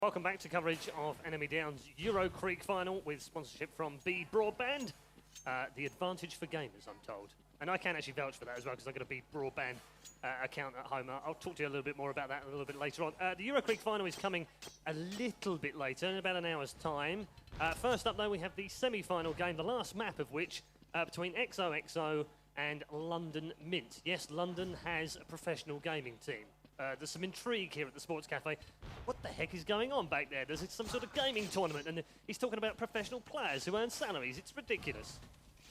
Welcome back to coverage of Enemy Down's Eurokrieg final with sponsorship from B Broadband. The advantage for gamers, I'm told. And I can actually vouch for that as well because I've got a B Broadband account at home. I'll talk to you a little bit more about that a little bit later on. The Eurokrieg final is coming a little bit later, in about an hour's time. First up, though, we have the semi-final game, the last map of which between xoxo and London MiNT. Yes, London has a professional gaming team. There's some intrigue here at the Sports Cafe. What the heck is going on back there? There's some sort of gaming tournament, and he's talking about professional players who earn salaries. It's ridiculous.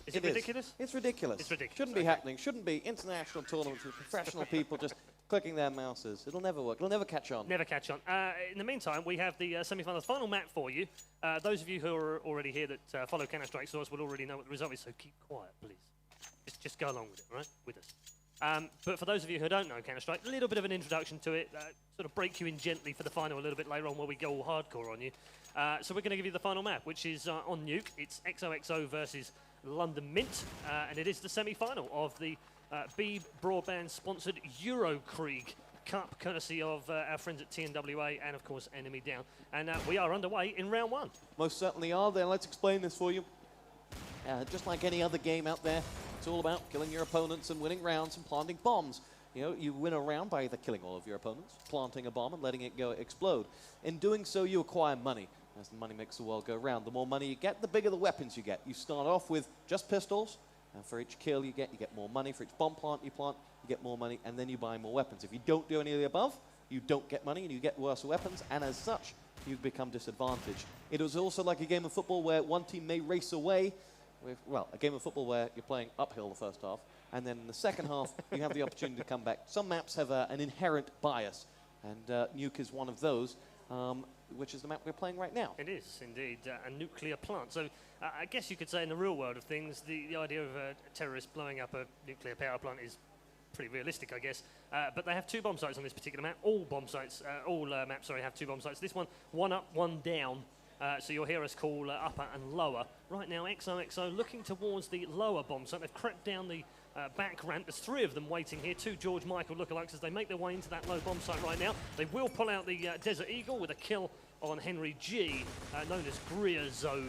Is it ridiculous? It's ridiculous. It's ridiculous. Shouldn't be happening. Shouldn't be international tournaments with professional people just clicking their mouses. It'll never work. It'll never catch on. Never catch on. In the meantime, we have the semi-finals final map for you. Those of you who are already here that follow Counter-Strike Source will already know what the result is, so keep quiet, please. Just go along with it, right? With us. But for those of you who don't know Counter-Strike, a little bit of an introduction to it, sort of break you in gently for the final a little bit later on where we go all hardcore on you. So we're going to give you the final map, which is on Nuke. It's xoxo versus London MiNT, and it is the semi-final of the B Broadband-sponsored Eurokrieg Cup, courtesy of our friends at TNWA and, of course, Enemy Down. And we are underway in round one. Most certainly are. Then let's explain this for you. Just like any other game out there, it's all about killing your opponents and winning rounds and planting bombs. You know, you win a round by either killing all of your opponents, planting a bomb and letting it go explode. In doing so, you acquire money. As the money makes the world go round, the more money you get, the bigger the weapons you get. You start off with just pistols, and for each kill you get more money. For each bomb plant, you get more money, and then you buy more weapons. If you don't do any of the above, you don't get money, and you get worse weapons, and as such, you become disadvantaged. It is also like a game of football where one team may race away. Well, a game of football where you're playing uphill the first half, and then in the second half, you have the opportunity to come back. Some maps have an inherent bias, and Nuke is one of those, which is the map we're playing right now. It is, indeed, a nuclear plant. So I guess you could say in the real world of things, the idea of a terrorist blowing up a nuclear power plant is pretty realistic, I guess. But they have two bomb sites on this particular map. All maps, have two bomb sites. This one up, one down. So you'll hear us call upper and lower. Right now, xoxo looking towards the lower bomb site. They've crept down the back ramp. There's three of them waiting here, two George Michael lookalikes as they make their way into that low bomb site right now. They will pull out the Desert Eagle with a kill on Henry G, known as Griozo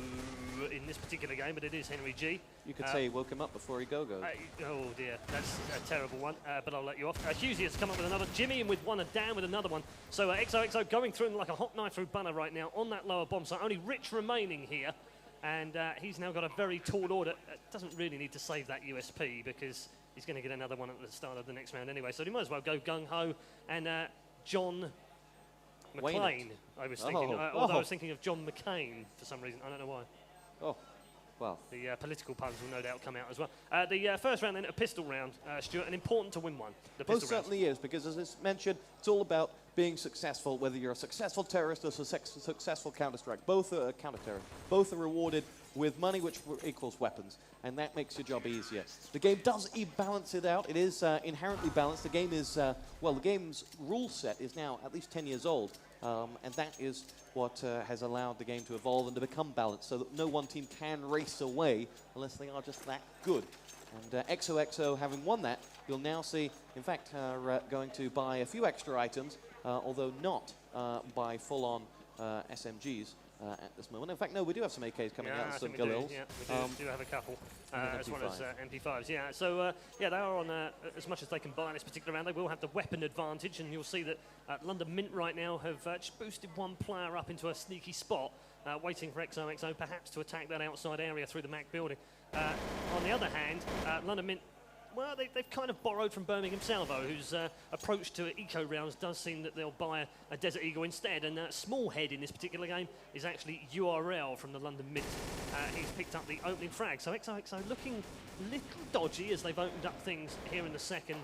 in this particular game, but it is Henry G. You could say he woke him up before he go-goes. Oh dear, that's a terrible one, but I'll let you off. Husey has come up with another. Jimmy in with one and Dan with another one. So xoxo going through like a hot knife through butter right now on that lower bomb site. Only Rich remaining here, and he's now got a very tall order. Doesn't really need to save that USP because he's going to get another one at the start of the next round anyway. So he might as well go gung-ho. And John McClane, I was thinking. Although I was thinking of John McCain for some reason. I don't know why. Oh, well. The political puns will no doubt come out as well. The first round then, a pistol round, Stuart, and important to win one. Most certainly is, because as it's mentioned, it's all about being successful, whether you're a successful terrorist or a successful Counter-Strike. Both are counter-terrorist. Both are rewarded with money, which equals weapons, and that makes your job easier. The game does balance it out. It is inherently balanced. The game is, the game's rule set is now at least 10 years old, and that is what has allowed the game to evolve and to become balanced, so that no one team can race away unless they are just that good. And xoxo, having won that, you'll now see, in fact, going to buy a few extra items, although not buy full-on SMGs at this moment. In fact, no, we do have some AKs coming out, some Galils. Yeah, we do have a couple, as well as MP5s. Yeah, so they are on as much as they can buy in this particular round. They will have the weapon advantage, and you'll see that London MiNT right now have just boosted one player up into a sneaky spot, waiting for xoxo perhaps to attack that outside area through the Mac building. On the other hand, London MiNT, well, they've kind of borrowed from Birmingham Salvo, whose approach to eco rounds does seem that they'll buy a Desert Eagle instead. And Smallhead in this particular game is actually URL from the London MiNT. He's picked up the opening frag. So xoxo looking a little dodgy as they've opened up things here in the second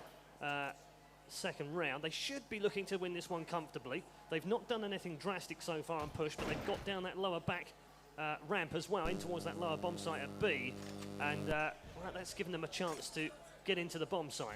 round. They should be looking to win this one comfortably. They've not done anything drastic so far and pushed, but they've got down that lower back ramp as well, in towards that lower bomb site at B. And that's given them a chance to get into the bomb site.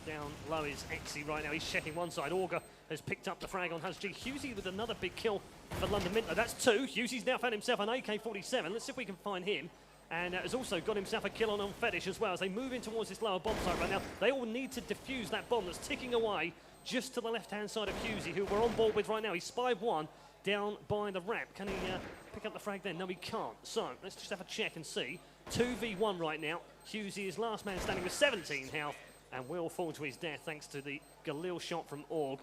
Down low is Exy right now. He's checking one side. Auger has picked up the frag on Husey. Husey with another big kill for London MiNT. That's two. Husey's now found himself an AK-47. Let's see if we can find him. And has also got himself a kill on Fetish as well as they move in towards this lower bomb site right now. They all need to defuse that bomb that's ticking away just to the left-hand side of Husey, who we're on board with right now. He's spy 1 down by the ramp. Can he pick up the frag then? No, he can't. So let's just have a check and see. 2v1 right now. Husey is last man standing with 17 health and will fall to his death thanks to the Galil shot from Org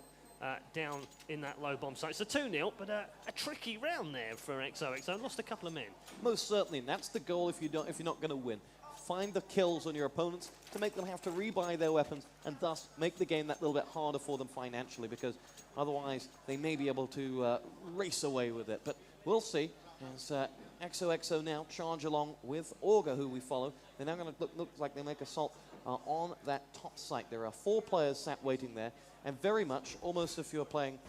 down in that low bomb site. It's a 2-0, but a tricky round there for xoxo. Lost a couple of men. Most certainly, and that's the goal if you're not going to win. Find the kills on your opponents to make them have to rebuy their weapons and thus make the game that little bit harder for them financially, because otherwise they may be able to race away with it. But we'll see as xoxo now charge along with Augur, who we follow. They're now going to look like they make assault on that top site. There are 4 players sat waiting there, and very much, almost if you're playing,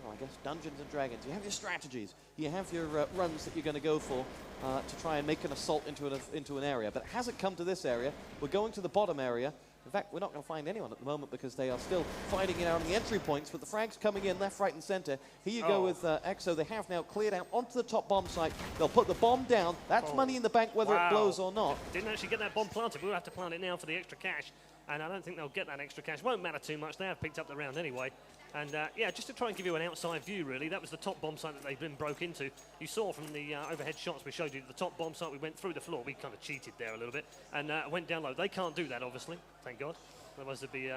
I guess, Dungeons and Dragons, you have your strategies, you have your runs that you're going to go for to try and make an assault into an area. But it hasn't come to this area. We're going to the bottom area. In fact, we're not going to find anyone at the moment because they are still fighting it out on the entry points, but the frags coming in left, right, and center. Here you go with XO. They have now cleared out onto the top bomb site. They'll put the bomb down. That's money in the bank whether it blows or not. Didn't actually get that bomb planted. We'll have to plant it now for the extra cash, and I don't think they'll get that extra cash. Won't matter too much. They have picked up the round anyway. And yeah, just to try and give you an outside view, really, that was the top bomb site that they've been broke into. You saw from the overhead shots we showed you the top bomb site. We went through the floor. We kind of cheated there a little bit and went down low. They can't do that, obviously. Thank God. Otherwise, there'd be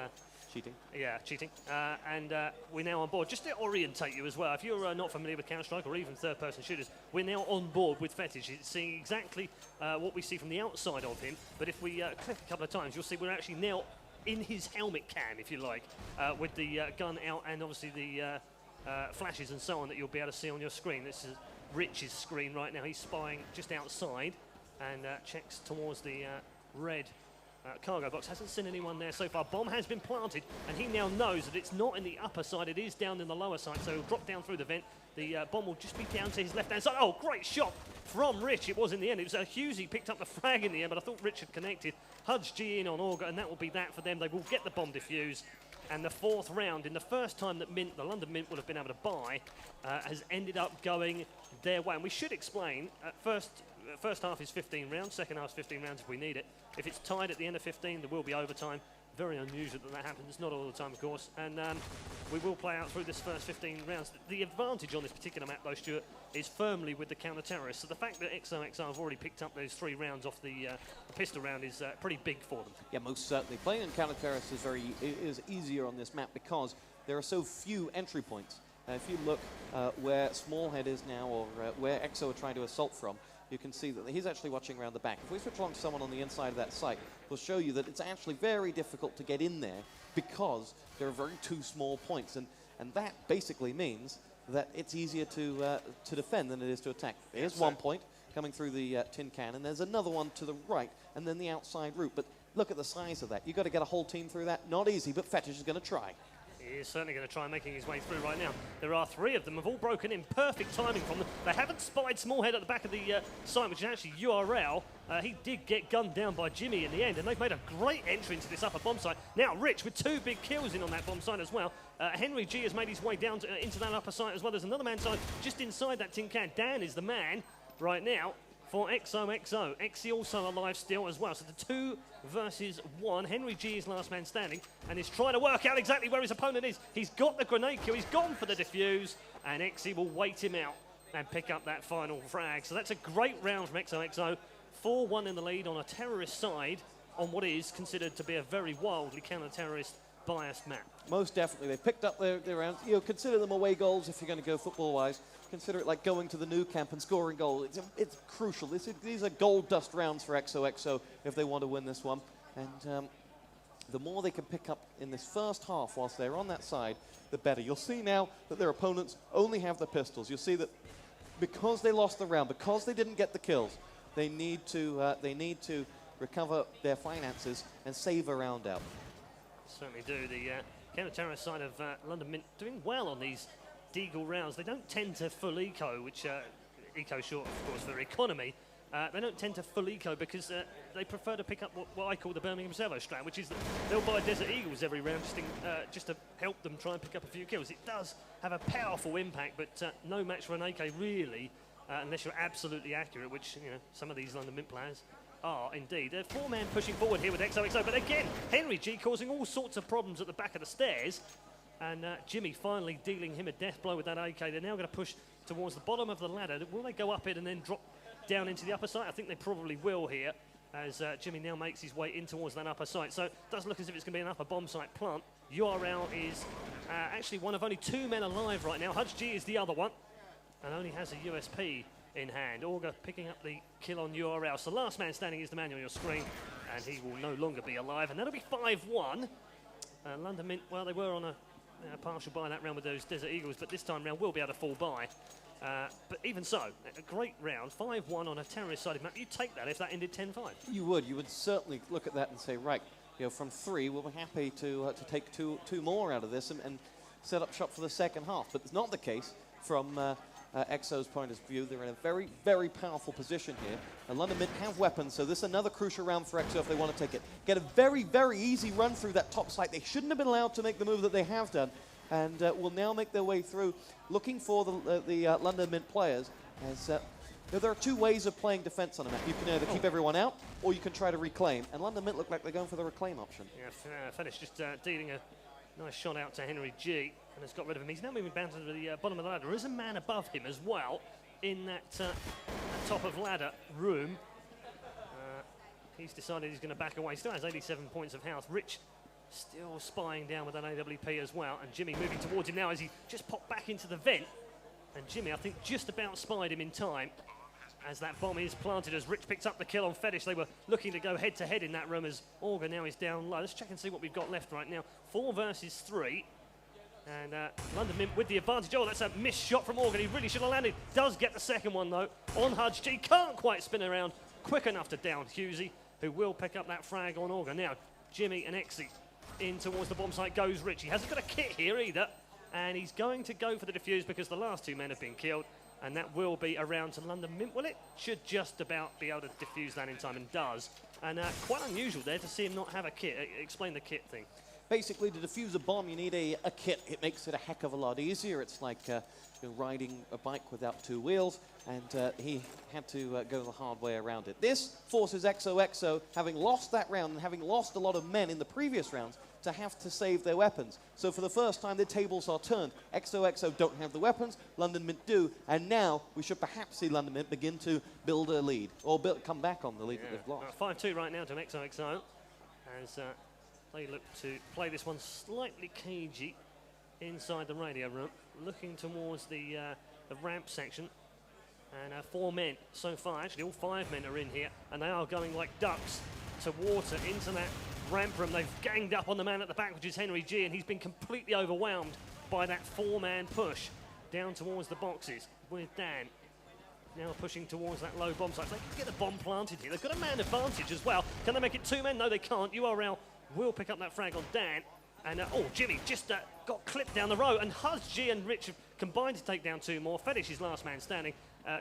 cheating. Yeah, cheating. And we're now on board. Just to orientate you as well, if you're not familiar with Counter-Strike or even third-person shooters, we're now on board with Fetish. It's seeing exactly what we see from the outside of him. But if we click a couple of times, you'll see we're actually now in his helmet cam, if you like, with the gun out and obviously the flashes and so on that you'll be able to see on your screen. This is Rich's screen right now. He's spying just outside and checks towards the red cargo box. Hasn't seen anyone there so far. Bomb has been planted, and he now knows that it's not in the upper side. It is down in the lower side, so he'll drop down through the vent. The bomb will just be down to his left-hand side. Oh, great shot from Rich. It was in the end. It was Husey picked up the frag in the end, but I thought Rich had connected. Hudge G in on Augur, and that will be that for them. They will get the bomb defused. And the 4th round, in the first time that MiNT, the London MiNT, would have been able to buy, has ended up going their way. And we should explain, first half is 15 rounds, second half is 15 rounds if we need it. If it's tied at the end of 15, there will be overtime. Very unusual that happens, not all the time, of course. And we will play out through this first 15 rounds. The advantage on this particular map, though, Stuart, is firmly with the counter-terrorists. So the fact that xoxo have already picked up those 3 rounds off the pistol round is pretty big for them. Yeah, most certainly. Playing in counter-terrorists is easier on this map because there are so few entry points. If you look where Smallhead is now, or where XO are trying to assault from, you can see that he's actually watching around the back. If we switch on to someone on the inside of that site, we'll show you that it's actually very difficult to get in there because there are very 2 small points. And that basically means that it's easier to defend than it is to attack. There's one point coming through the tin can, and there's another one to the right, and then the outside route. But look at the size of that. You've got to get a whole team through that. Not easy, but Fetish is going to try. He is certainly going to try making his way through right now. There are 3 of them, have all broken in. Perfect timing from them. They haven't spied Smallhead at the back of the site, which is actually URL. He did get gunned down by Jimmy in the end, and they've made a great entry into this upper bomb site. Now, Rich with 2 big kills in on that bomb site as well. Henry G has made his way down into that upper site as well. There's another man side just inside that tin can. Dan is the man right now for xoxo. Exy also alive still as well. So the 2 versus 1. Henry G is last man standing and is trying to work out exactly where his opponent is. He's got the grenade kill. He's gone for the defuse, and Exy will wait him out and pick up that final frag. So that's a great round from xoxo. 4-1 in the lead on a terrorist side on what is considered to be a very wildly counter-terrorist biased map. Most definitely. They've picked up their rounds. You know, consider them away goals if you're going to go football-wise. Consider it like going to the new camp and scoring goals. It's crucial. These are gold dust rounds for xoxo if they want to win this one. And the more they can pick up in this first half whilst they're on that side, the better. You'll see now that their opponents only have the pistols. You'll see that because they lost the round, because they didn't get the kills, they need to recover their finances and save a round out. Certainly do. The counter-terrorist side of London MiNT doing well on these Deagle rounds. They don't tend to full eco, which eco short, of course, for economy. They don't tend to full eco because they prefer to pick up what I call the Birmingham Servo strat, which is that they'll buy Desert Eagles every round just to help them try and pick up a few kills. It does have a powerful impact, but no match for an AK really, unless you're absolutely accurate, which some of these London MiNT players are indeed. They're 4-man pushing forward here with xoxo, but again, Henry G causing all sorts of problems at the back of the stairs. And Jimmy finally dealing him a death blow with that AK. They're now going to push towards the bottom of the ladder. Will they go up it and then drop down into the upper site? I think they probably will here, as Jimmy now makes his way in towards that upper site. So it does look as if it's going to be an upper bomb site plant. URL is actually one of only 2 men alive right now. xoxo is the other one, and only has a USP in hand. Auger picking up the kill on URL. So last man standing is the man on your screen, and he will no longer be alive. And that'll be 5-1. London MiNT, well, they were on a partial buy that round with those Desert Eagles, but this time round will be able to fall by. But even so, a great round, 5-1 on a terrorist-sided map. You'd take that if that ended 10-5. You would certainly look at that and say, right, you know, from 3, we'll be happy to take two more out of this and set up shop for the second half. But it's not the case from xo's point of view. They're in a very, very powerful position here. And London MiNT have weapons, so this is another crucial round for XO if they want to take it. Get a very, very easy run through that top site. They shouldn't have been allowed to make the move that they have done, and will now make their way through, looking for the London MiNT players. As there are 2 ways of playing defense on a map. You can either keep everyone out, or you can try to reclaim. And London MiNT look like they're going for the reclaim option. Yeah, Fetish just dealing a nice shot out to Henry G, and has got rid of him. He's now moving down to the bottom of the ladder. There is a man above him as well in that top of ladder room. He's decided he's going to back away. Still has 87 points of health. Rich still spying down with an AWP as well. And Jimmy moving towards him now as he just popped back into the vent. And Jimmy, I think, just about spied him in time as that bomb is planted, as Rich picks up the kill on Fetish. They were looking to go head-to-head in that room as Auger now is down low. Let's check and see what we've got left right now. 4 versus 3. And London MiNT with the advantage. Oh, that's a missed shot from Auger. He really should have landed. Does get the second one, though, on xoxo. Can't quite spin around quick enough to down xoxo, who will pick up that frag on Auger. Now, Jimmy and xoxo in towards the bomb site goes Rich. He hasn't got a kit here either. And he's going to go for the defuse because the last 2 men have been killed. And that will be around to London MiNT. Well, it should just about be able to defuse that in time, and does. And quite unusual there to see him not have a kit. Explain the kit thing. Basically, to defuse a bomb, you need a kit. It makes it a heck of a lot easier. It's like riding a bike without 2 wheels, and he had to go the hard way around it. This forces xoxo, having lost that round and having lost a lot of men in the previous rounds, to have to save their weapons. So for the first time, the tables are turned. xoxo don't have the weapons, London MiNT do, and now we should perhaps see London MiNT begin to build a lead, or come back on the lead that they've lost. 5-2 right now to xoxo, as they look to play this one slightly cagey inside the radio room, looking towards the ramp section. And 4 men so far, actually all 5 men are in here, and they are going like ducks to water into that ramp room. They've ganged up on the man at the back, which is Henry G, and he's been completely overwhelmed by that 4-man push down towards the boxes with Dan. Now pushing towards that low bomb site. They can get a bomb planted here. They've got a man advantage as well. Can they make it 2 men? No, they can't. URL will pick up that frag on Dan. And, Jimmy just got clipped down the row. And xoxo and Rich have combined to take down 2 more. Fetish is last man standing.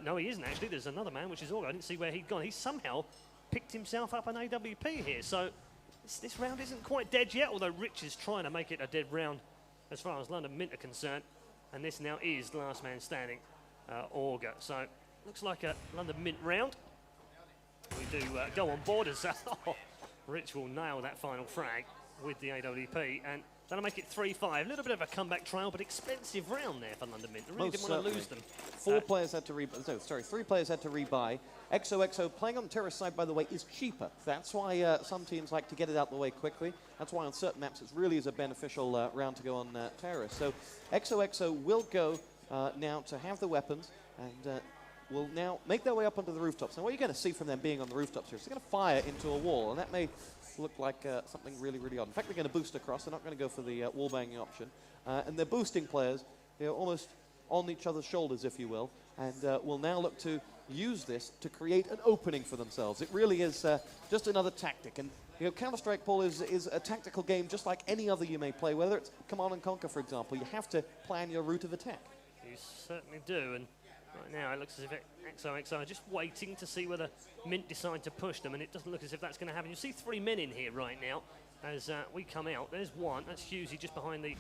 No, he isn't actually. There's another man, which is Auger. I didn't see where he'd gone. He somehow picked himself up an AWP here. So this round isn't quite dead yet, although Rich is trying to make it a dead round as far as London MiNT are concerned. And this now is last man standing, Auger. So looks like a London MiNT round. We do go on board as Rich will nail that final frag with the AWP, and that'll make it 3-5. A little bit of a comeback trial, but expensive round there for London MiNT. They really didn't want to lose them. 3 players had to rebuy. xoxo, playing on the terrorist side, by the way, is cheaper. That's why some teams like to get it out of the way quickly. That's why on certain maps it really is a beneficial round to go on terrorist. So xoxo will go now to have the weapons, and will now make their way up onto the rooftops. Now what you're going to see from them being on the rooftops here is they're going to fire into a wall, and that may look like something really, really odd. In fact, they're going to boost across. They're not going to go for the wall banging option. And they're boosting players, almost on each other's shoulders, if you will, and will now look to use this to create an opening for themselves. It really is just another tactic. And Counter-Strike, Paul, is a tactical game just like any other you may play, whether it's Command and Conquer, for example. You have to plan your route of attack. You certainly do, and right now it looks as if xoxo are just waiting to see whether MiNT decide to push them, and it doesn't look as if that's going to happen. You see 3 men in here right now as we come out. There's one, that's xoxo just behind the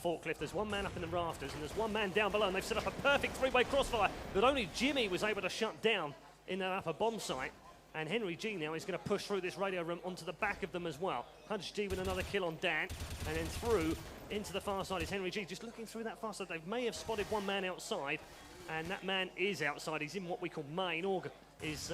forklift. There's 1 man up in the rafters, and there's 1 man down below, and they've set up a perfect 3-way crossfire that only Jimmy was able to shut down in that upper bomb site. And Henry G now is going to push through this radio room onto the back of them as well. xoxo with another kill on Dan, and then through into the far side is Henry G, just looking through that far side. They may have spotted one man outside, and that man is outside. He's in what we call main. Org is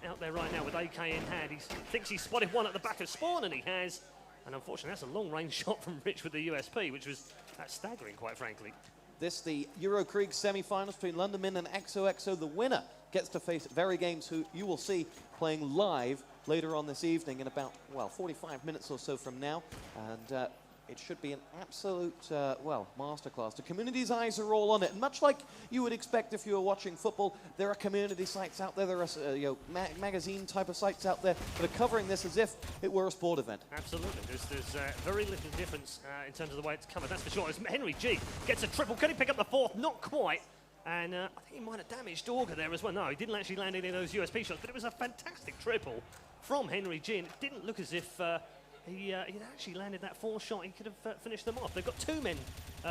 out there right now with AK in hand. He thinks he's spotted one at the back of spawn, and he has. And unfortunately, that's a long-range shot from Rich with the USP, which was staggering, quite frankly. This, the Eurokrieg semi-finals between London MiNT and xoxo. The winner gets to face Very Games, who you will see playing live later on this evening in about, well, 45 minutes or so from now. And it should be an absolute, well, masterclass. The community's eyes are all on it. And much like you would expect if you were watching football, there are community sites out there, there are magazine type of sites out there that are covering this as if it were a sport event. Absolutely. There's very little difference in terms of the way it's covered, that's for sure. As Henry G gets a triple, can he pick up the fourth? Not quite. And I think he might have damaged Auger there as well. No, he didn't actually land any of those USP shots, but it was a fantastic triple from Henry G, and it didn't look as if he'd actually landed that fourth shot. He could have finished them off. They've got 2 men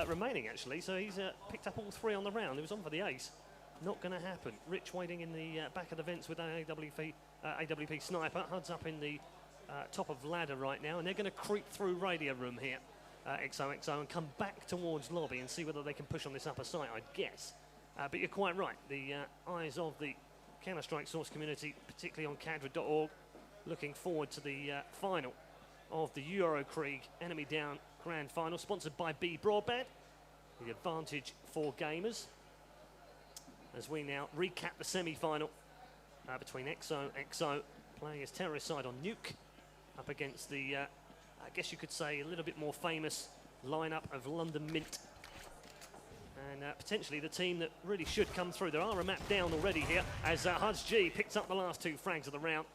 remaining, actually, so he's picked up all 3 on the round. It was on for the ace. Not going to happen. Rich waiting in the back of the vents with an AWP sniper. HUD's up in the top of ladder right now, and they're going to creep through radio room here, xoxo, and come back towards lobby and see whether they can push on this upper site, I'd guess. But you're quite right. The eyes of the Counter-Strike source community, particularly on cadra.org, looking forward to the final of the Eurokrieg Enemy Down Grand Final, sponsored by B Broadband. The advantage for gamers. As we now recap the semi-final between xoxo playing as terrorist side on Nuke, up against the, I guess you could say, a little bit more famous lineup of London MiNT. And potentially the team that really should come through. There are a map down already here as HUD's G picks up the last 2 frags of the round.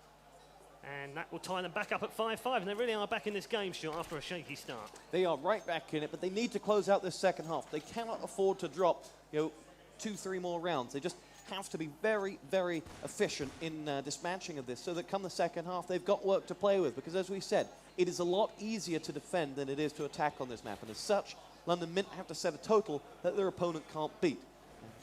And that will tie them back up at 5-5. And they really are back in this game, Stuart, after a shaky start. They are right back in it, but they need to close out this second half. They cannot afford to drop, 2-3 more rounds. They just have to be very, very efficient in dispatching of this, so that come the second half, they've got work to play with. Because as we said, it is a lot easier to defend than it is to attack on this map. And as such, London MiNT have to set a total that their opponent can't beat.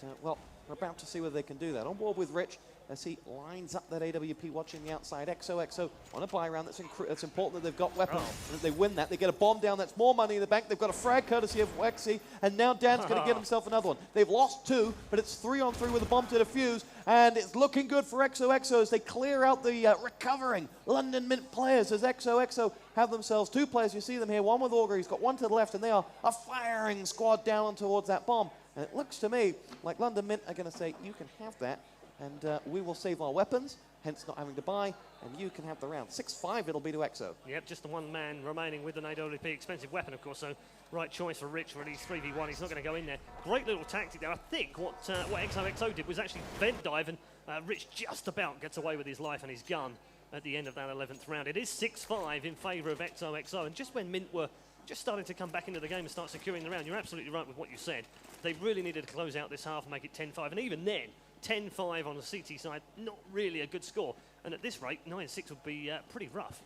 And, well, we're about to see whether they can do that. On board with Rich, as he lines up that AWP watching the outside. xoxo on a buy round. That's important that they've got weapons. And if they win that, they get a bomb down. That's more money in the bank. They've got a frag courtesy of Wexy. And now Dan's going to get himself another one. They've lost 2, but it's 3-on-3 with a bomb to defuse. And it's looking good for xoxo as they clear out the recovering London MiNT players, as xoxo have themselves 2 players. You see them here, one with Auger. He's got one to the left, and they are a firing squad down towards that bomb. And it looks to me like London MiNT are going to say, you can have that. And we will save our weapons, hence not having to buy, and you can have the round. 6-5 it'll be to Exo. Yep, just the 1 man remaining with an AWP expensive weapon, of course, so right choice for Rich, really. 3v1, he's not going to go in there. Great little tactic there. I think what xoxo did was actually vent dive, and Rich just about gets away with his life and his gun at the end of that 11th round. It is 6-5 in favour of xoxo, and just when MiNT were just starting to come back into the game and start securing the round, you're absolutely right with what you said. They really needed to close out this half and make it 10-5, and even then, 10-5 on the CT side, not really a good score. And at this rate, 9-6 would be pretty rough.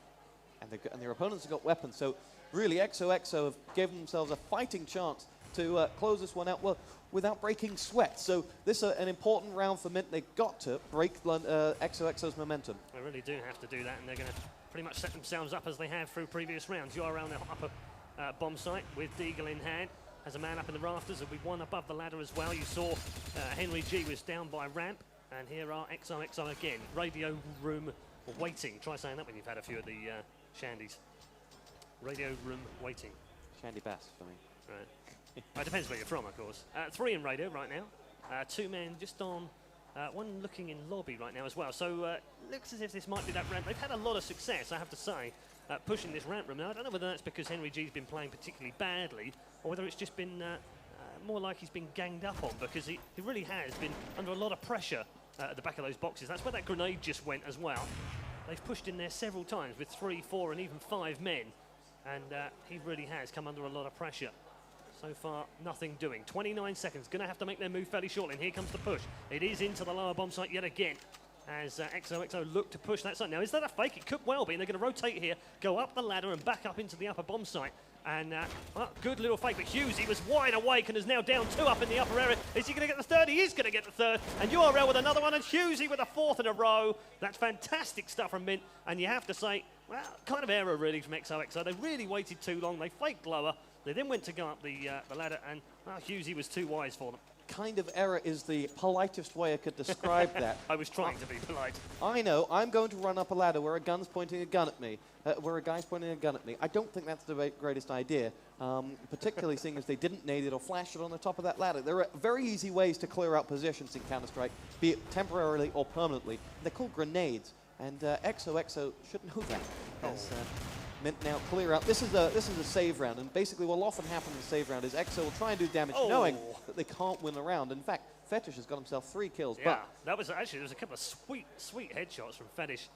And their opponents have got weapons, so really xoxo have given themselves a fighting chance to close this one out without breaking sweat. So this is an important round for MiNT. They've got to break xoxo's momentum. They really do have to do that, and they're going to pretty much set themselves up as they have through previous rounds. You are around the upper bomb site with Deagle in hand. Has a man up in the rafters, and we one above the ladder as well. You saw Henry G was down by ramp, and here are xoxo again. Radio room waiting. Try saying that when you've had a few of the shandies. Radio room waiting. Shandy Bass for me. Right. It depends where you're from, of course. 3 in radio right now. 2 men just on. 1 looking in lobby right now as well. So looks as if this might be that ramp. They've had a lot of success, I have to say, pushing this ramp room. Now, I don't know whether that's because Henry G's been playing particularly badly, or whether it's just been more like he's been ganged up on, because he really has been under a lot of pressure at the back of those boxes. That's where that grenade just went as well. They've pushed in there several times with 3, 4 and even 5 men, and he really has come under a lot of pressure. So far, nothing doing. 29 seconds, going to have to make their move fairly shortly, and here comes the push. It is into the lower bomb site yet again, as xoxo look to push that side. Now, is that a fake? It could well be, and they're going to rotate here, go up the ladder and back up into the upper bomb site. And well, good little fake, but Hughes, he was wide awake and is now down 2 up in the upper area. Is he going to get the 3rd? He is going to get the 3rd. And URL with another one, and Hughesy with a 4th in a row. That's fantastic stuff from MiNT. And you have to say, well, kind of error really from xoxo. They really waited too long. They faked lower, They then went to go up the ladder, and Hughesy was too wise for them. Kind of error is the politest way I could describe that. I was trying to be polite. I know. I'm going to run up a ladder where a gun's pointing a gun at me, where a guy's pointing a gun at me. I don't think that's the greatest idea, particularly seeing as they didn't nade it or flash it on the top of that ladder. There are very easy ways to clear out positions in Counter-Strike, be it temporarily or permanently. They're called grenades, and xoxo should know that. As, MiNT now clear out. This is a save round, and basically what will often happen in the save round is Exo will try and do damage knowing that they can't win a round. In fact, Fetish has got himself 3 kills. Yeah, that was actually, there was a couple of sweet headshots from Fetish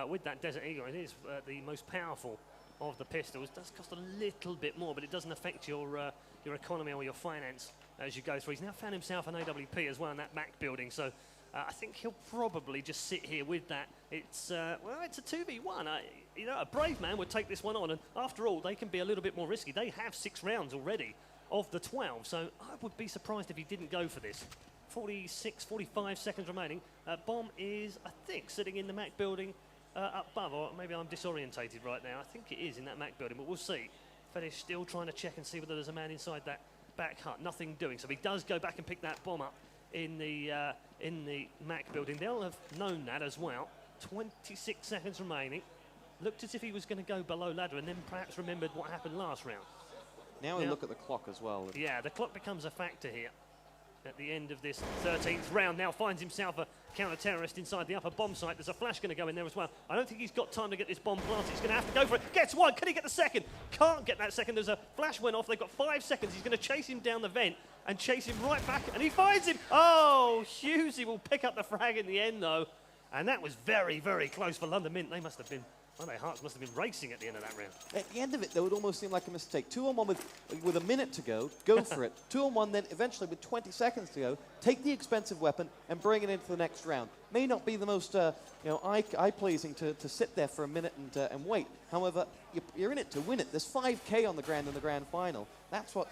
with that Desert Eagle. It is the most powerful of the pistols. It does cost a little bit more, but it doesn't affect your economy or your finance as you go through. He's now found himself an AWP as well in that Mac building, so I think he'll probably just sit here with that. It's well, it's a 2v1. You know, a brave man would take this one on, and after all, they can be a little bit more risky. They have 6 rounds already of the 12, so I would be surprised if he didn't go for this. 46, 45 seconds remaining. Bomb is, I think, sitting in the Mac building up above, or maybe I'm disorientated right now. I think it is in that Mac building, but we'll see. Fetish still trying to check and see whether there's a man inside that back hut. Nothing doing, so he does go back and pick that bomb up in the Mac building. They'll have known that as well. 26 seconds remaining. Looked as if he was going to go below ladder, and then perhaps remembered what happened last round. Now we look at the clock as well. Yeah, the clock becomes a factor here at the end of this 13th round. Now finds himself a counter-terrorist inside the upper bomb site. There's a flash going to go in there as well. I don't think he's got time to get this bomb planted. He's going to have to go for it. Gets one. Can he get the second? Can't get that second. There's a flash went off. They've got 5 seconds. He's going to chase him down the vent and chase him right back, and he finds him. Oh, Hughesy will pick up the frag in the end, though. And that was very, very close for London MiNT. They must have been, well, their hearts must have been racing at the end of that round. At the end of it, though, it almost seemed like a mistake. 2-on-1 with a minute to go for it. 2-on-1 then eventually with 20 seconds to go, take the expensive weapon and bring it into the next round. May not be the most eye-pleasing to sit there for a minute and wait. However, you're in it to win it. There's 5K on the ground in the grand final. That's what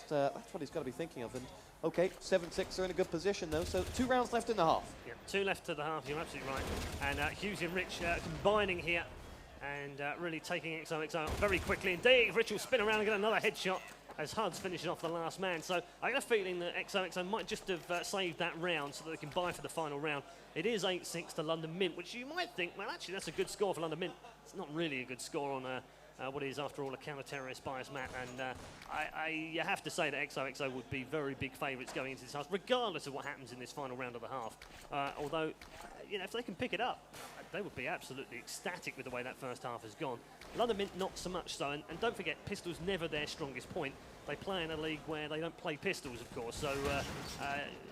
he's got to be thinking of. And okay, 7-6 are in a good position, though, so 2 rounds left in the half. Yeah, 2 left to the half, you're absolutely right. And Hughesy and Rich combining here and really taking xoxo very quickly indeed. Rich will spin around and get another headshot as Hud's finishing off the last man. So I get a feeling that xoxo might just have saved that round so that they can buy for the final round. It is 8-6 to London MiNT, which you might think, well, actually, that's a good score for London MiNT. It's not really a good score on what is, after all, a counter-terrorist bias map. And I have to say that xoxo would be very big favourites going into this half, regardless of what happens in this final round of the half. Although, you know, if they can pick it up, they would be absolutely ecstatic with the way that first half has gone. London MiNT, not so much so. And don't forget, pistol's never their strongest point. They play in a league where they don't play pistols, of course. So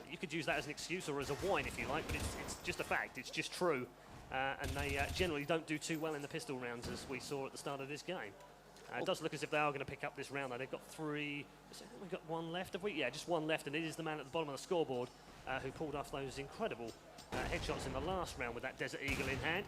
you could use that as an excuse or as a whine, if you like, but it's just a fact. It's just true. And they generally don't do too well in the pistol rounds, as we saw at the start of this game. It does look as if they are going to pick up this round, though. They've got 3. We've got 1 left, have we? Yeah, just 1 left, and it is the man at the bottom of the scoreboard who pulled off those incredible headshots in the last round with that Desert Eagle in hand.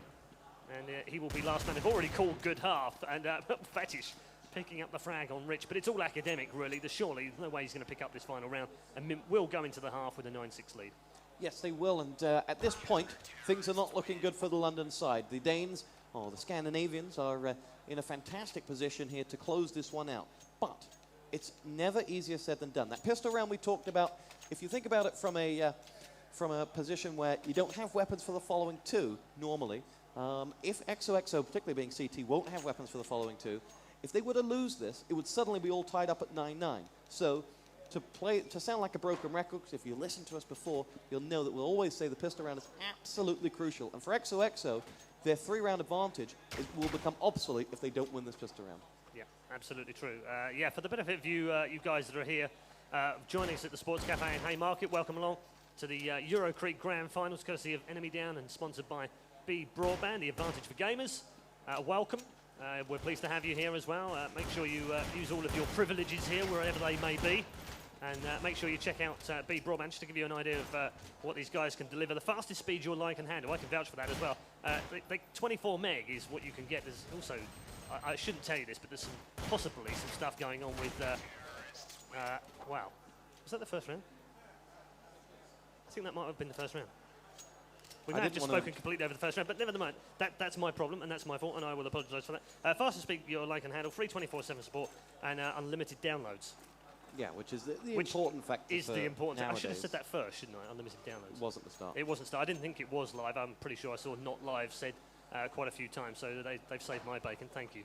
And he will be last man. They've already called good half, and Fetish picking up the frag on Rich, but it's all academic, really. Surely, there's no way he's going to pick up this final round, and MiNT will go into the half with a 9-6 lead. Yes, they will, and at this point, things are not looking good for the London side. The Danes, or the Scandinavians, are in a fantastic position here to close this one out. But it's never easier said than done. That pistol round we talked about, if you think about it from a position where you don't have weapons for the following 2, normally, if xoxo, particularly being CT, won't have weapons for the following 2, if they were to lose this, it would suddenly be all tied up at 9-9. So to sound like a broken record, because if you listened to us before, you'll know that we'll always say the pistol round is absolutely crucial. And for xoxo, their 3-round advantage will become obsolete if they don't win this pistol round. Yeah, absolutely true. Yeah, for the benefit of you guys that are here joining us at the Sports Cafe in Haymarket, welcome along to the Eurokrieg Grand Finals, courtesy of Enemy Down and sponsored by B Broadband, the advantage for gamers. Welcome. We're pleased to have you here as well. Make sure you use all of your privileges here, wherever they may be. And make sure you check out B Broadband just to give you an idea of what these guys can deliver. The fastest speed your line can handle. I can vouch for that as well. 24 meg is what you can get. There's also, I shouldn't tell you this, but there's possibly some stuff going on with, wow. Was that the first round? I think that might have been the first round. We may have just spoken completely over the first round, but never mind. That's my problem, and that's my fault, and I will apologise for that. Fast to speak, your like and handle, free 24/7 support, and unlimited downloads. Yeah, which is the important factor. Is the important nowadays. I should have said that first, shouldn't I? Unlimited downloads. It wasn't the start. It wasn't start. I didn't think it was live. I'm pretty sure I saw not live said quite a few times, so they've saved my bacon. Thank you,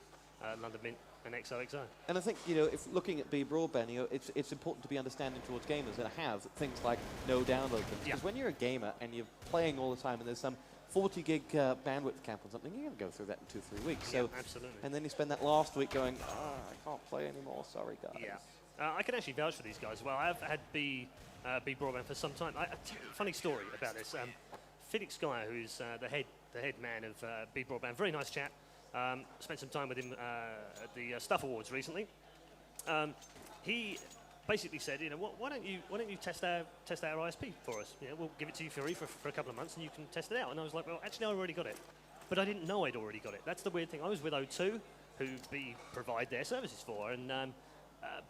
London Mint and XOXO. And I think, you know, if looking at B Broadband, you know, it's important to be understanding towards gamers that have things like no download. Because when you're a gamer and you're playing all the time and there's some 40 gig bandwidth cap or something, you're going to go through that in 2-3 weeks. Yeah, so, absolutely. And then you spend that last week going, I can't play anymore, sorry guys. Yeah. I can actually vouch for these guys as well. I've had B Broadband for some time. Funny story about this. Felix Guy, who's the head man of B Broadband, very nice chap. Spent some time with him at the Stuff Awards recently. He basically said, you know, why don't you test our ISP for us? You know, we'll give it to you free for a couple of months, and you can test it out. And I was like, well, actually, I already got it, but I didn't know I'd already got it. That's the weird thing. I was with O2, who B provide their services for, and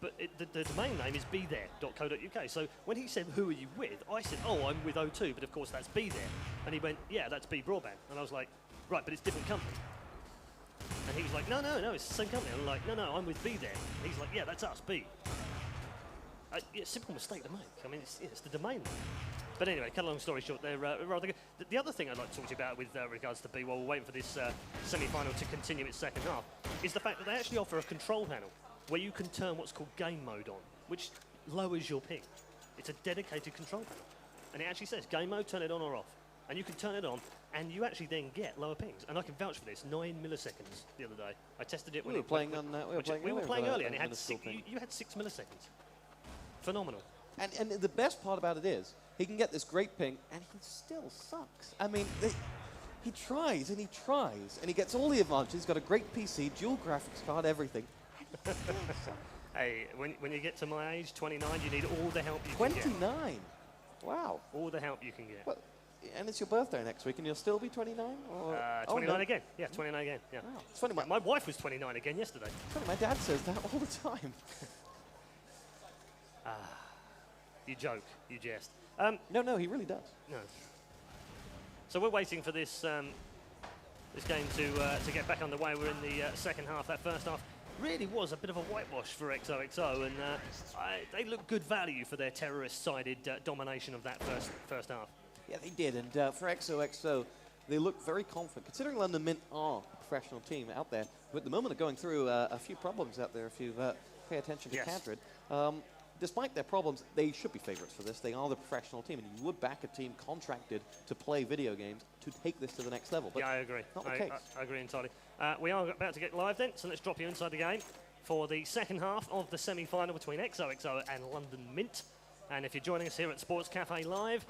but the domain name is bethere.co.uk. So when he said, who are you with? I said, oh, I'm with O2, but of course that's Be There. And he went, yeah, that's B Broadband. And I was like, right, but it's different company. And he was like, no, it's the same company. And I'm like, no, I'm with Be There. And he's like, yeah, that's us, B. Yeah, simple mistake to make. I mean, it's the domain name. But anyway, cut a long story short, they're rather good. The other thing I'd like to talk to you about with regards to B, while we're waiting for this semi-final to continue its second half, is the fact that they actually offer a control panel where you can turn what's called game mode on, which lowers your ping. It's a dedicated control panel. And it actually says, game mode, turn it on or off. And you can turn it on, and you actually then get lower pings. And I can vouch for this, 9 milliseconds the other day. I tested it when we were playing earlier, and it had you had 6 milliseconds. Phenomenal. And the best part about it is, he can get this great ping, and he still sucks. I mean, he tries, and he gets all the advantages. He's got a great PC, dual graphics card, everything. Hey, when you get to my age, 29, you need all the help you can get. 29? Wow. All the help you can get. Well, and it's your birthday next week, and you'll still be 29? Or 29 again. Yeah, 29 again. Yeah. Wow. It's funny. My wife was 29 again yesterday. It's funny, my dad says that all the time. You joke, you jest. No, he really does. No. So we're waiting for this this game to get back underway. We're in the second half. That first half really was a bit of a whitewash for XOXO, and they look good value for their terrorist-sided domination of that first half. Yeah, they did, and for XOXO, they look very confident, considering London Mint are a professional team out there, who at the moment are going through a few problems out there if you pay attention to Cadrid. Despite their problems, they should be favourites for this. They are the professional team, and you would back a team contracted to play video games to take this to the next level. But yeah, I agree. Not the case. I agree entirely. We are about to get live then, so let's drop you inside the game for the second half of the semi-final between XOXO and London Mint. And if you're joining us here at Sports Cafe Live,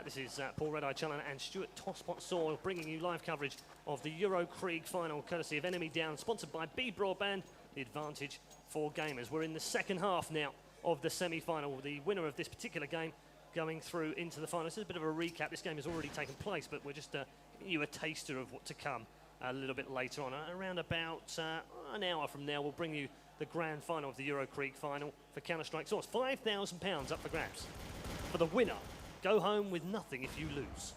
this is Paul Red-Eye Challen and Stuart Tosspot Saw bringing you live coverage of the Eurokrieg final, courtesy of Enemy Down, sponsored by B Broadband, the advantage for gamers. We're in the second half now of the semi-final. The winner of this particular game going through into the final. This is a bit of a recap. This game has already taken place, but we're just giving you a taster of what to come a little bit later on. Around about an hour from now, we'll bring you the grand final of the Eurokrieg final for Counter-Strike Source. £5,000 up for grabs for the winner. Go home with nothing if you lose.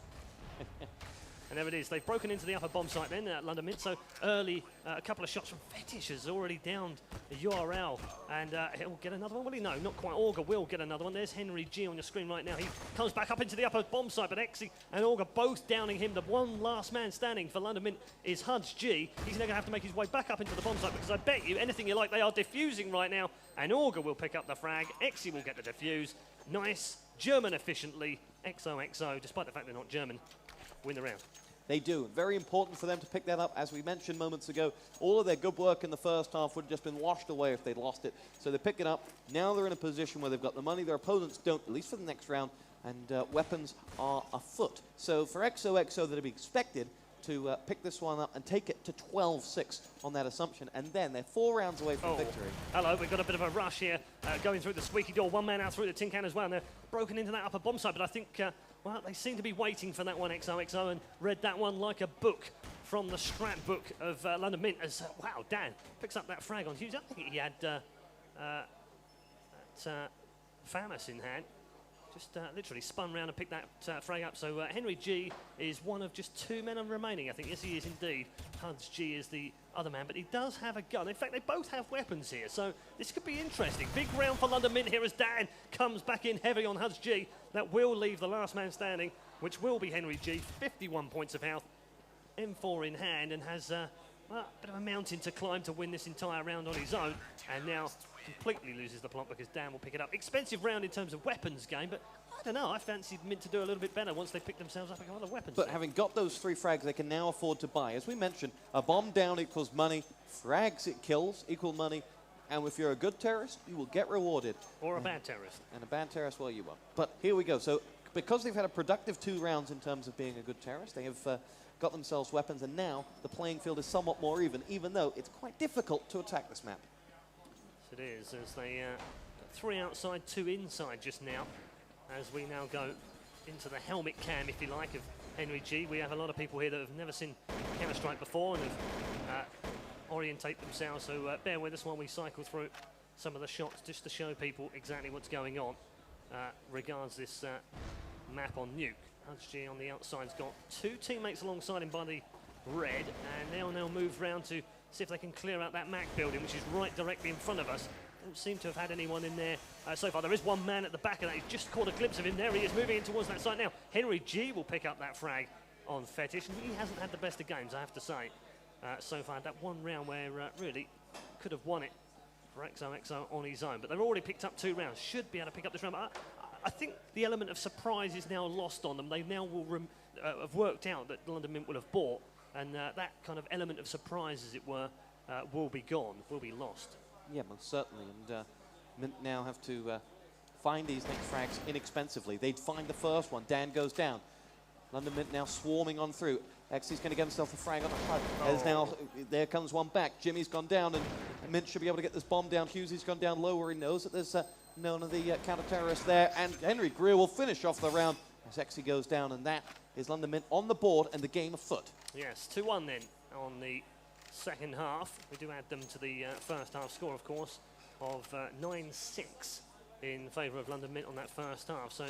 And there it is. They've broken into the upper bomb site then at London Mint. So early, a couple of shots from Fetish has already downed the URL. And he'll get another one, will he? No, not quite. Auger will get another one. There's Henry G on your screen right now. He comes back up into the upper bomb site, but Exy and Auger both downing him. The one last man standing for London Mint is Hudge G. He's now going to have to make his way back up into the bomb site, because I bet you anything you like, they are defusing right now. And Auger will pick up the frag. Exy will get the defuse. Nice. German efficiently. XOXO, despite the fact they're not German, win the round. They do. Very important for them to pick that up. As we mentioned moments ago, all of their good work in the first half would have just been washed away if they'd lost it. So they pick it up. Now they're in a position where they've got the money. Their opponents don't, at least for the next round, and weapons are afoot. So for XOXO, they'd be expected to pick this one up and take it to 12-6 on that assumption. And then they're 4 rounds away from victory. Hello, we've got a bit of a rush here going through the squeaky door. One man out through the tin can as well. And they're broken into that upper bomb site. But I think, well, they seem to be waiting for that one, XOXO, and read that one like a book from the strat book of London Mint. As, wow, Dan picks up that frag on Hughes. I think he had FAMAS in hand. just literally spun round and picked that frag up. So Henry G is one of just 2 men remaining, I think. Yes, he is indeed. Huds G is the other man, but he does have a gun. In fact, they both have weapons here, so this could be interesting. Big round for London MiNT here as Dan comes back in heavy on Huds G. That will leave the last man standing, which will be Henry G. 51 points of health, M4 in hand, and has well, a bit of a mountain to climb to win this entire round on his own. And now completely loses the plot because Dan will pick it up. Expensive round in terms of weapons game, but I don't know. I fancied MiNT to do a little bit better once they pick themselves up against other weapons. But having got those 3 frags, they can now afford to buy. As we mentioned, a bomb down equals money, frags it kills equal money, and if you're a good terrorist, you will get rewarded. Or a bad terrorist. And a bad terrorist, well, you won't. But here we go. So because they've had a productive 2 rounds in terms of being a good terrorist, they have got themselves weapons, and now the playing field is somewhat more even though it's quite difficult to attack this map. It is, as they 3 outside, 2 inside just now, as we now go into the helmet cam, if you like, of Henry G. We have a lot of people here that have never seen Counter-Strike before and have orientate themselves, so bear with us while we cycle through some of the shots just to show people exactly what's going on regards this map on Nuke. Huds G on the outside's got 2 teammates alongside him by the red, and they'll now move round to see if they can clear out that Mac building, which is right directly in front of us. Don't seem to have had anyone in there so far. There is one man at the back of that. He's just caught a glimpse of him. There he is, moving in towards that side now. Henry G will pick up that frag on Fetish, and he hasn't had the best of games, I have to say, so far. That one round where really could have won it for xoxo on his own. But they've already picked up 2 rounds. Should be able to pick up this round. But I think the element of surprise is now lost on them. They now will have worked out that London MiNT will have bought, and that kind of element of surprise, as it were, will be gone, will be lost. Yeah, most certainly. And MiNT now have to find these next frags inexpensively. They'd find the first one. Dan goes down. London MiNT now swarming on through. Xy's going to get himself a frag on the HUD. There's now, there comes one back. Jimmy's gone down, and MiNT should be able to get this bomb down. Hughesy's gone down low where he knows that there's none of the counter-terrorists there. And Henry Greer will finish off the round as Xy goes down, and that is London MiNT on the board and the game afoot. Yes, 2-1 then on the second half. We do add them to the first half score, of course, of 9-6 in favour of London MiNT on that first half. So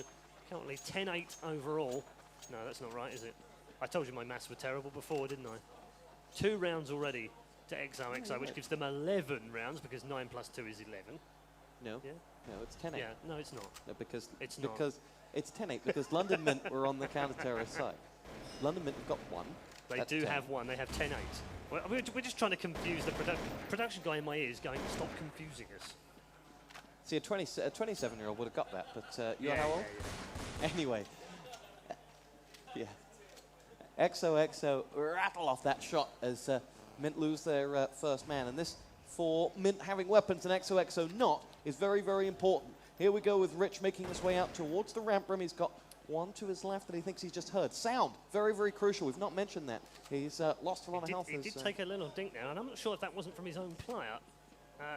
currently 10-8 overall. No, that's not right, is it? I told you my maths were terrible before, didn't I? 2 rounds already to xoxo, which gives them 11 rounds because 9 plus 2 is 11. No, yeah? No, it's 10-8. Yeah, no, it's not. No, because it's it's 10-8 because London MiNT were on the counter-terrorist side. London MiNT have got 1. They do have 1. They have 10-8. We're just trying to confuse the production guy in my ears going, stop confusing us. See, a 27-year-old would have got that, but you're how old? Yeah. Anyway. Yeah. xoxo rattle off that shot as MiNT lose their first man. And this, for MiNT having weapons and xoxo not, is very, very important. Here we go with Rich making his way out towards the ramp room. He's got 1 to his left that he thinks he's just heard. Sound, very, very crucial. We've not mentioned that. He's lost a lot of health. He did take a little dink there, and I'm not sure if that wasn't from his own player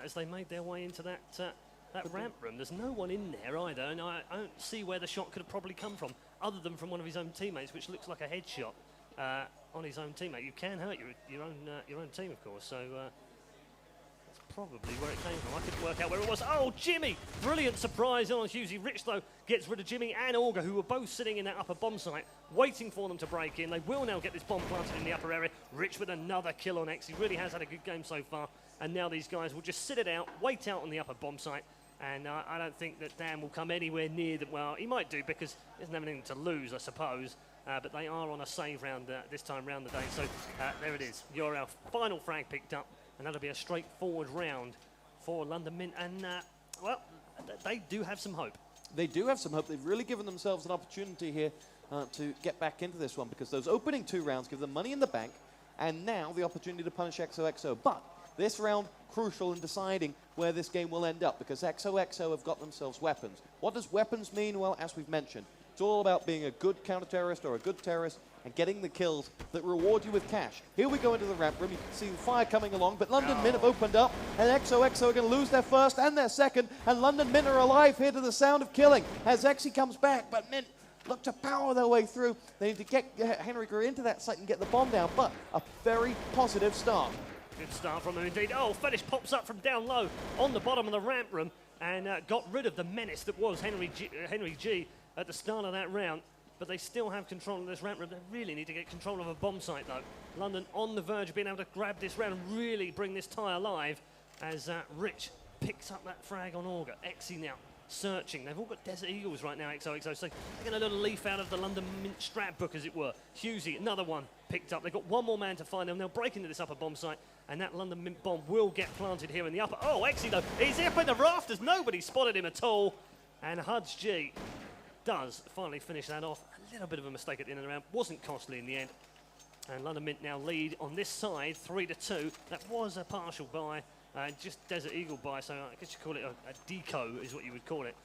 as they made their way into that ramp room. There's no one in there either, and I don't see where the shot could have probably come from, other than from one of his own teammates, which looks like a headshot on his own teammate. You can hurt your own team, of course, so that's probably where it came from. I couldn't work out where it was. Oh, Jimmy! Brilliant surprise on Hughesy. Rich, though, gets rid of Jimmy and Auger, who were both sitting in that upper bomb site, waiting for them to break in. They will now get this bomb planted in the upper area. Rich with another kill on X. He really has had a good game so far, and now these guys will just sit it out, wait out on the upper bomb site, and I don't think that Dan will come anywhere near them. Well, he might do because he doesn't have anything to lose, I suppose. But they are on a save round this time round the day. So there it is. Our final frag picked up, and that'll be a straightforward round for London MiNT. And, well, they do have some hope. They do have some hope. They've really given themselves an opportunity here to get back into this one because those opening 2 rounds give them money in the bank, and now the opportunity to punish xoxo. But this round, crucial in deciding where this game will end up because xoxo have got themselves weapons. What does weapons mean? Well, as we've mentioned, it's all about being a good counter-terrorist or a good terrorist and getting the kills that reward you with cash. Here we go into the ramp room. You can see the fire coming along, but London MiNT have opened up, and xoxo are going to lose their first and their second, and London MiNT are alive here to the sound of killing as Xy comes back, but MiNT look to power their way through. They need to get Henry Greer into that site and get the bomb down, but a very positive start. Good start from them indeed. Oh, Fetish pops up from down low on the bottom of the ramp room. and got rid of the menace that was Henry G at the start of that round. But they still have control of this ramp room. They really need to get control of a bomb site, though. London on the verge of being able to grab this round and really bring this tie alive as Rich picks up that frag on Auger. Exy now searching. They've all got Desert Eagles right now, xoxo. So taking a little leaf out of the London MiNT strat book, as it were. Husey, another one picked up. They've got one more man to find them. They'll break into this upper bomb site, and that London MiNT bomb will get planted here in the upper. Oh, Exy, though, he's up in the rafters. Nobody spotted him at all. And Hudge G does finally finish that off. A little bit of a mistake at the end of the round. Wasn't costly in the end. And London MiNT now lead on this side, 3-2. That was a partial buy, just Desert Eagle buy, so I guess you call it a deco is what you would call it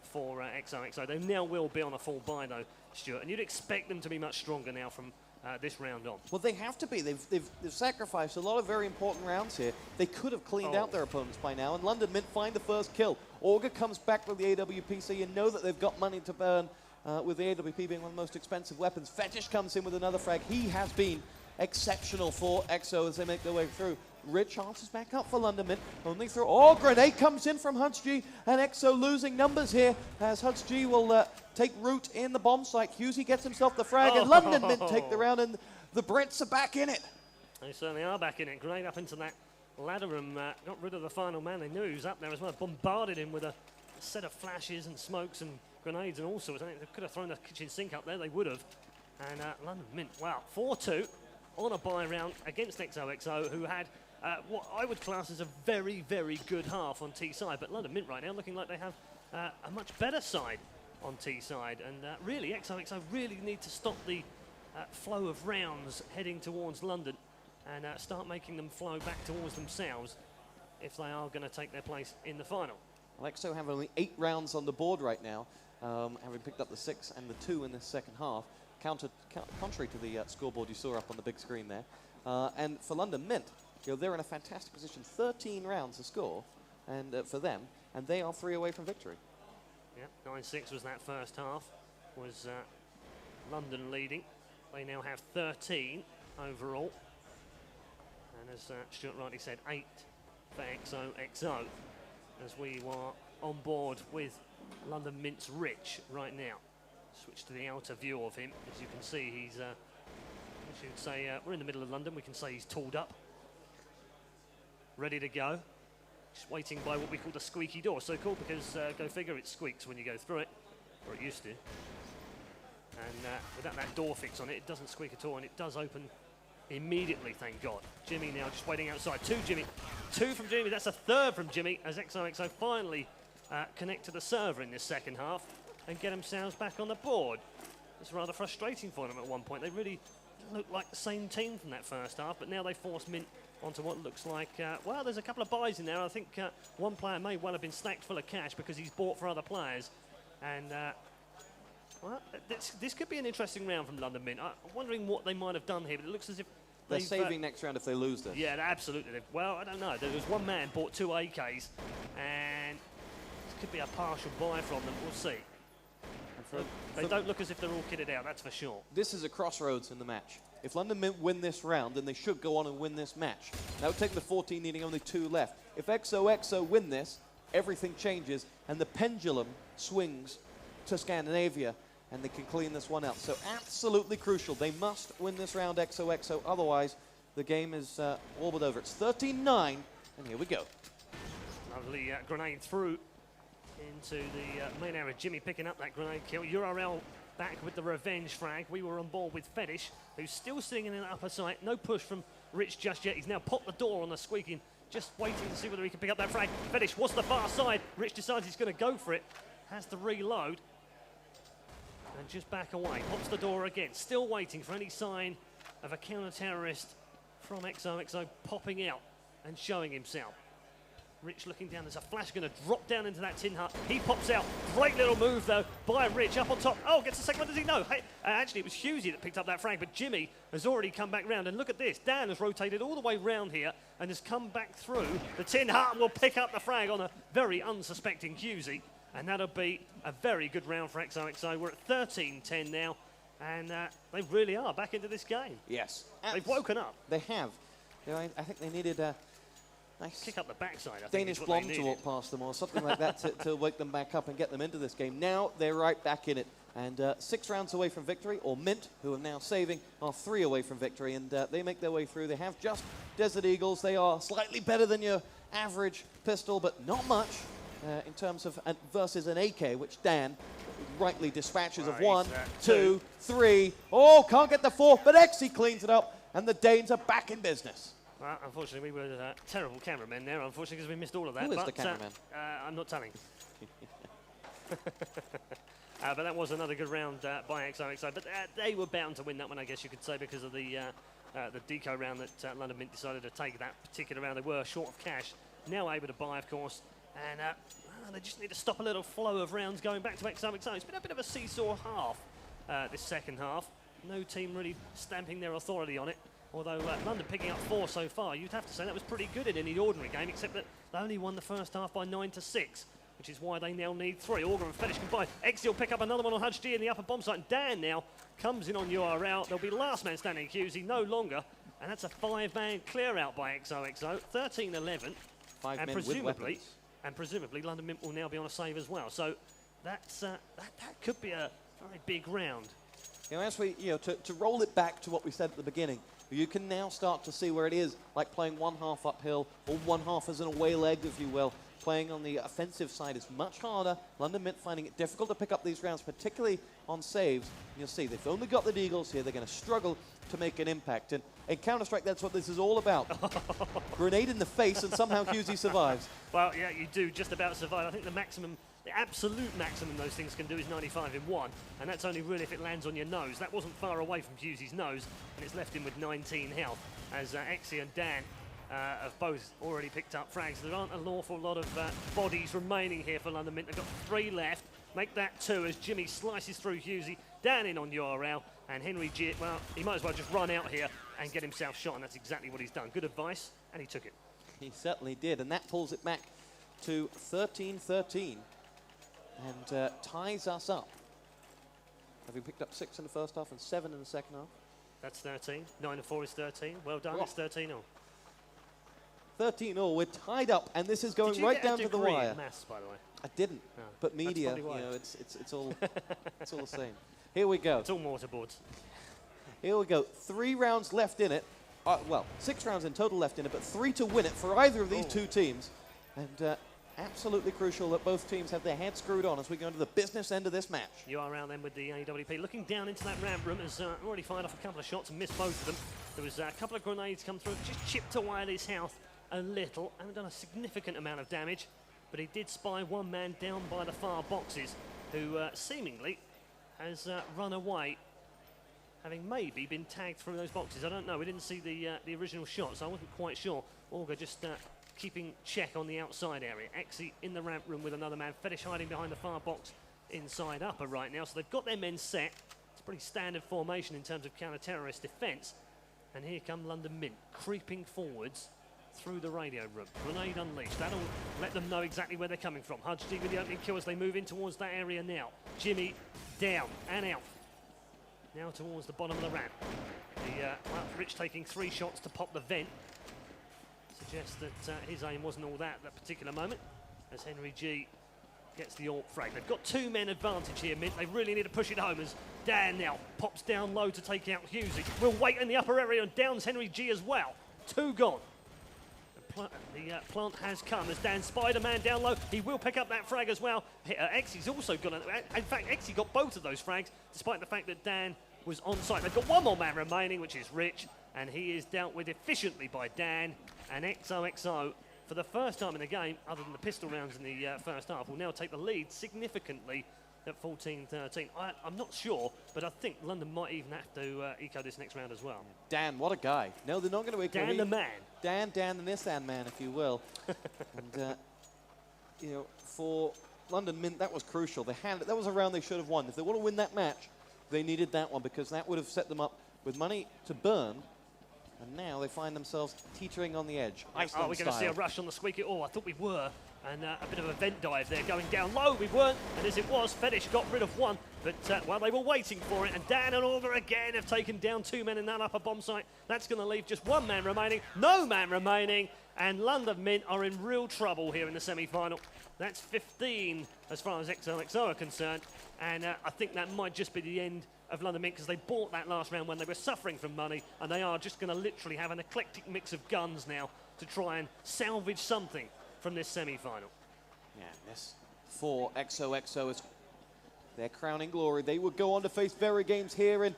for xoxo. They now will be on a full buy though, Stuart, and you'd expect them to be much stronger now from this round on. Well, they have to be. They've sacrificed a lot of very important rounds here. They could have cleaned out their opponents by now, and London MiNT find the first kill. Auger comes back with the AWP, so you know that they've got money to burn. With the AWP being one of the most expensive weapons. Fetish comes in with another frag. He has been exceptional for XO as they make their way through. Rich answers back up for London MiNT. Only through. Oh, grenade comes in from Hudge G, and XO losing numbers here as Hudge G will take root in the bomb site. Husey gets himself the frag, and London MiNT take the round, and the Brits are back in it. They certainly are back in it. Grenade up into that ladder room. Got rid of the final man. They knew he was up there as well. Bombarded him with a set of flashes and smokes and grenades and all sorts. I think they could have thrown the kitchen sink up there, they would have. And London MiNT, wow, 4-2 on a bye round against xoxo, who had what I would class as a very, very good half on T side. But London MiNT right now looking like they have a much better side on T side. And really, xoxo really need to stop the flow of rounds heading towards London and start making them flow back towards themselves if they are going to take their place in the final. Well, XO have only 8 rounds on the board right now, having picked up the 6 and the 2 in this second half, contrary to the scoreboard you saw up on the big screen there. And for London MiNT, they're in a fantastic position, 13 rounds to score, and for them, and they are 3 away from victory. Yeah, 9-6 was that first half, was London leading. They now have 13 overall, and as Stuart rightly said, 8 for xoxo. As we are on board with London MiNT's Rich right now. Switch to the outer view of him. As you can see, he's, I should say, we're in the middle of London. We can say he's tooled up, ready to go. Just waiting by what we call the squeaky door. So cool because, go figure, it squeaks when you go through it, or it used to. And without that door fix on it, it doesn't squeak at all, and it does open immediately, thank God. Jimmy now just waiting outside. 2 Jimmy. 2 from Jimmy. That's a 3rd from Jimmy as xoxo finally connect to the server in this second half and get themselves back on the board. It's rather frustrating for them at one point. They really looked like the same team from that first half, but now they force MiNT onto what looks like, well, there's a couple of buys in there. I think one player may well have been stacked full of cash because he's bought for other players. And, well, this could be an interesting round from London MiNT. I'm wondering what they might have done here, but it looks as if they're saving next round if they lose this. Yeah, absolutely. Well, I don't know. There was one man bought 2 AKs, and this could be a partial buy from them. We'll see. They don't look as if they're all kitted out, that's for sure. This is a crossroads in the match. If London MiNT win this round, then they should go on and win this match. That would take the 14, needing only 2 left. If xoxo win this, everything changes, and the pendulum swings to Scandinavia, and they can clean this one out. So absolutely crucial. They must win this round, xoxo, otherwise the game is all but over. It's 13-9, and here we go. Lovely grenade through into the main area. Jimmy picking up that grenade kill. URL back with the revenge frag. We were on board with Fetish, who's still sitting in an upper site. No push from Rich just yet. He's now popped the door on the squeaking, just waiting to see whether he can pick up that frag. Fetish, what's the far side? Rich decides he's going to go for it. Has to reload. And just back away. Pops the door again. Still waiting for any sign of a counter-terrorist from xoxo popping out and showing himself. Rich looking down. There's a flash going to drop down into that tin hut. He pops out. Great little move, though, by Rich up on top. Oh, gets the second one. Does he know? Hey, actually, it was Husey that picked up that frag, but Jimmy has already come back round. And look at this. Dan has rotated all the way round here and has come back through the tin hut and will pick up the frag on a very unsuspecting Husey. And that'll be a very good round for xoxo. We're at 13-10 now, and they really are back into this game. Yes. They've woken up. They have. You know, I think they needed Nice. Kick up the backside, I think. Danish bomb to walk past them or something like that to wake them back up and get them into this game. Now they're right back in it. And 6 rounds away from victory, or MiNT, who are now saving, are 3 away from victory. And they make their way through. They have just Desert Eagles. They are slightly better than your average pistol, but not much in terms of versus an AK, which Dan rightly dispatches of 1, 2, 3. Oh, can't get the 4th, but Xe cleans it up. And the Danes are back in business. Well, unfortunately, we were terrible cameramen there, unfortunately, because we missed all of that. Who is the cameraman? I'm not telling. But that was another good round by xoxo. But they were bound to win that one, I guess you could say, because of the deco round that London MiNT decided to take that particular round. They were short of cash, now able to buy, of course. And they just need to stop a little flow of rounds going back to xoxo. It's been a bit of a seesaw half this second half. No team really stamping their authority on it. Although London picking up 4 so far, you'd have to say that was pretty good in any ordinary game, except that they only won the first half by 9-6, which is why they now need 3. Augur and Fetish combined. Xe will pick up another one on Hudge G in the upper bomb site. And Dan now comes in on URL. There'll be last man standing QZ no longer. And that's a 5-man clear out by xoxo. 13-11. 5 men with weapons. And presumably London MiNT will now be on a save as well. So that's, that could be a very big round. You know, as we, to roll it back to what we said at the beginning, you can now start to see where it is, like playing 1 half uphill, or 1 half as an away leg, if you will. Playing on the offensive side is much harder. London MiNT finding it difficult to pick up these rounds, particularly on saves. And you'll see, they've only got the Deagles here. They're going to struggle to make an impact. And in Counter-Strike, that's what this is all about. Grenade in the face, and somehow QZ survives. Well, yeah, you do just about survive. I think the absolute maximum those things can do is 95 in 1, and that's only really if it lands on your nose. That wasn't far away from QZ's nose, and it's left him with 19 health, as Xe and Dan have both already picked up frags. There aren't an awful lot of bodies remaining here for London MiNT. They've got 3 left. Make that 2 as Jimmy slices through QZ. Dan in on URL, and Henry G, well, he might as well just run out here and get himself shot, and that's exactly what he's done. Good advice, and he took it. He certainly did, and that pulls it back to 13-13. And ties us up. Having picked up 6 in the first half and 7 in the second half. That's 13. 9-4 is 13. Well done, it's 13-0. 13-0, we're tied up, and this is going right down to the wire. In maths, by the way? I didn't, no. But media, it's all it's all the same. Here we go. It's all mortarboards. Here we go. 3 rounds left in it. Well, 6 rounds in total left in it, but 3 to win it for either of these 2 teams. And absolutely crucial that both teams have their heads screwed on as we go into the business end of this match. You are around then with the AWP. Looking down into that ramp room, has already fired off a couple of shots and missed both of them. There was a couple of grenades come through, just chipped away at his health a little. Haven't done a significant amount of damage, but he did spy one man down by the far boxes who seemingly has run away, having maybe been tagged through those boxes. I don't know. We didn't see the original shot, so I wasn't quite sure. Augur just keeping check on the outside area. Xe in the ramp room with another man. Fetish hiding behind the far box inside upper right now. So they've got their men set. It's a pretty standard formation in terms of counter-terrorist defence. And here come London MiNT, creeping forwards through the radio room. Grenade unleashed. That'll let them know exactly where they're coming from. Hudge D with the opening kill as they move in towards that area now. Jimmy down and out. Now towards the bottom of the ramp. Well, Rich taking 3 shots to pop the vent. Suggests that his aim wasn't all that particular moment, as Henry G gets the AWP frag. They've got 2 men advantage here, MiNT. They really need to push it home as Dan now pops down low to take out Hughesy. Will wait in the upper area and downs Henry G as well. 2 gone. The plant has come as Dan Spider-Man down low. He will pick up that frag as well. Xe's also got, in fact, Xe got both of those frags, despite the fact that Dan was on site. They've got 1 more man remaining, which is Rich, and he is dealt with efficiently by Dan. And xoxo, for the first time in the game, other than the pistol rounds in the first half, will now take the lead significantly at 14-13. I'm not sure, but I think London might even have to eco this next round as well. Dan, what a guy. No, they're not going to eco. Dan the man. Dan the Nissan man, if you will. And, for London MiNT, that was crucial. That was a round they should have won. If they want to win that match, they needed that one because that would have set them up with money to burn. And now they find themselves teetering on the edge. Are we going to see a rush on the squeaky? Oh, I thought we were. And a bit of a vent dive there, going down low. We weren't, and as it was, Fetish got rid of one. But while they were waiting for it, and Dan and Order again have taken down 2 men in that upper bomb site. That's going to leave just 1 man remaining, no man remaining, and London MiNT are in real trouble here in the semi-final. That's 15 as far as xoxo are concerned, and I think that might just be the end of London MiNT, because they bought that last round when they were suffering from money, and they are just going to literally have an eclectic mix of guns now to try and salvage something from this semi-final. Yeah, this for xoxo is their crowning glory. They would go on to face Very Games here and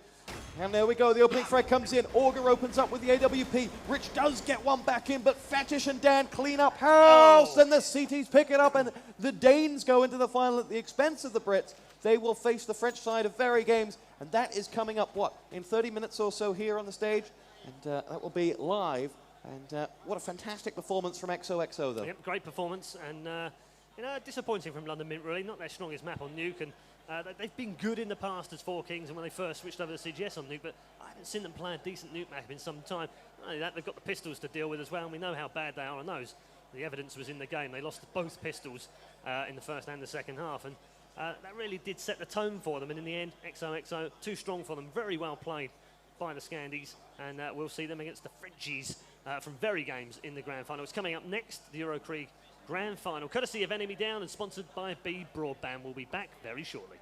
there we go. The opening frag comes in. Augur opens up with the AWP. Rich does get one back in, but Fetish and Dan clean up house, and the CTs pick it up, and the Danes go into the final at the expense of the Brits. They will face the French side of Very Games, and that is coming up, what, in 30 minutes or so here on the stage? And that will be live. And what a fantastic performance from xoxo, though. Yep, great performance, and you know, disappointing from London MiNT, really. Not their strongest map on Nuke, and they've been good in the past as Four Kings and when they first switched over to CGS on Nuke, but I haven't seen them play a decent Nuke map in some time. Not only that, they've got the pistols to deal with as well, and we know how bad they are on those. The evidence was in the game. They lost both pistols in the first and the second half, and that really did set the tone for them, and in the end, xoxo, too strong for them. Very well played by the Scandies, and we'll see them against the Frenchies from Very Games in the grand final. It's coming up next, the Eurokrieg grand final, courtesy of Enemy Down and sponsored by B Broadband. We'll be back very shortly.